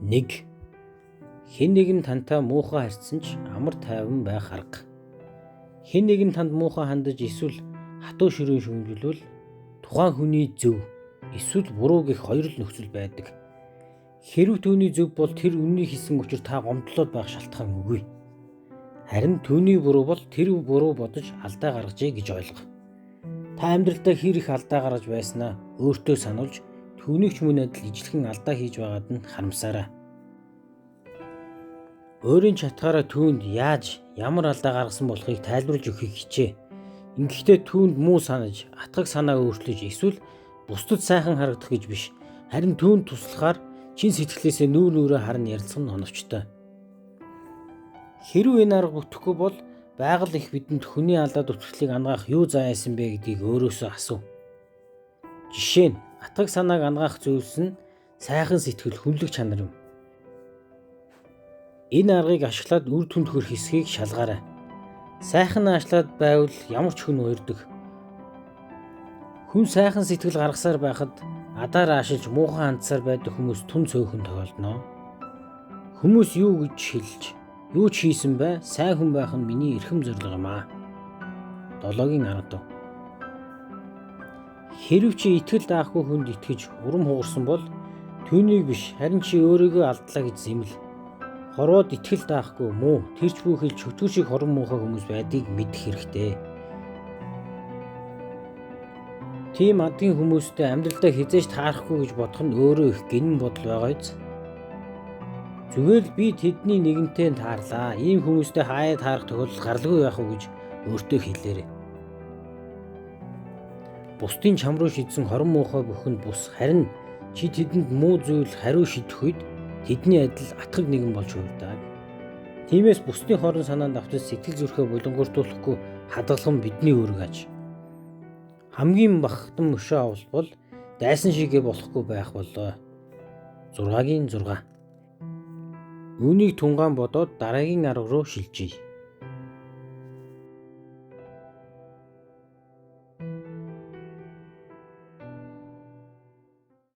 1. Хэн нэгэн тантай муухай харьцсан ч амар тайван байх арга. Хэн нэгэн танд муухай хандаж эсвэл хатуу ширүүн шүүмжлвэл тухайн хүний зөв эсвэл буруу гэх хоёр л нөхцөл байдаг. Хэрв түүний зөв бол тэр үннийг хийсэн учраас та гомдлоод байх шалтгаан үгүй. Харин түүний буруу бол тэр буруу бодож алдаа гаргажээ гэж ойлго. Та амьдралдаа хэр их алдаа гаргаж байснаа өөртөө сануулж түүнийг ч мөн адил ижлэхэн алдаа хийж байгаад нь харамсаарай. Өөрийн чатгаараа түүнд яаж ямар алдаа гаргасан болохыг тайлбарлаж өгөхийг хичээ. Ингэхдээ түүнд муу санаж, атгах санаа өөрчлөж эсвэл бусдад сайхан харагдах гэж биш. Харин түүнд туслахаар чин сэтгэлээсээ нүүр нүрээ харан ярилцах нь оновчтой. Хэрвээ энэ арга бүтэхгүй бол байгаль их бидэнд хүний алдаа дутагдлыг ангаах юу заасан бэ гэдгийг өөрөөсөө асуу. Жишээ нь атгах санааг ангаах зүйлс нь сайхан сэтгэл, хүнлэг чанар юм. Энэ аргыг ашиглаад үр дүнд хүрэх хэсгийг шалгаарай. Сайхан аашлаад байвал ямар ч хүн уярдаг. Хүн сайхан сэтгэл гаргасаар байхад адаар аашилж муухай хандсаар байдаг хүмүүс түн цөөхөн тохиолдно. Хүмүүс юу гэж хэлж, юу ч хийсэн бай, сайн хүн байх нь миний эрхэм зорилго юм аа. 7-гийн 10. Хэрв чи итгэл даахгүй хүнд итгэж урам хугарсан бол түүнийг биш, харин чи өөрийгөө алдлаа гэж зэмэл. Хорвоод итгэл даахгүй муу, тэрч бүхэл чөтгөр шиг хорон муухай хүмүүс байдгийг мэдэх хэрэгтэй. Тийм адгийн хүмүүстэй амьдралдаа хизээж таарахгүй гэж бодох нь өөрөө их гинэн бодол байгаа биз. Зүгээр л би тэдний нэгэнтэй таарлаа. Ийм хүмүүстэй хаяа таарах тохиолдол гаралгүй байх уу гэж өөртөө хэлээрэй. Бусдын чам руу шидсэн хорон муухай бүхэнд бус, харин чи тэдэнд муу зүйл хариу шидэх үед тэдний адил атгаг нэгэн болж хувирдаг. Тиймээс бусдын хорон санаанд автаж сэтгэл зүрхээ булангууртуулахгүй хадгалах нь бидний үүрэг аж. Хамгийн бахтан мөшөө авалбал дайсан шигээ болохгүй байх болоо. 6-гийн 6. Үүнийг тунгаан бодоод дараагийн арга руу шилжиж.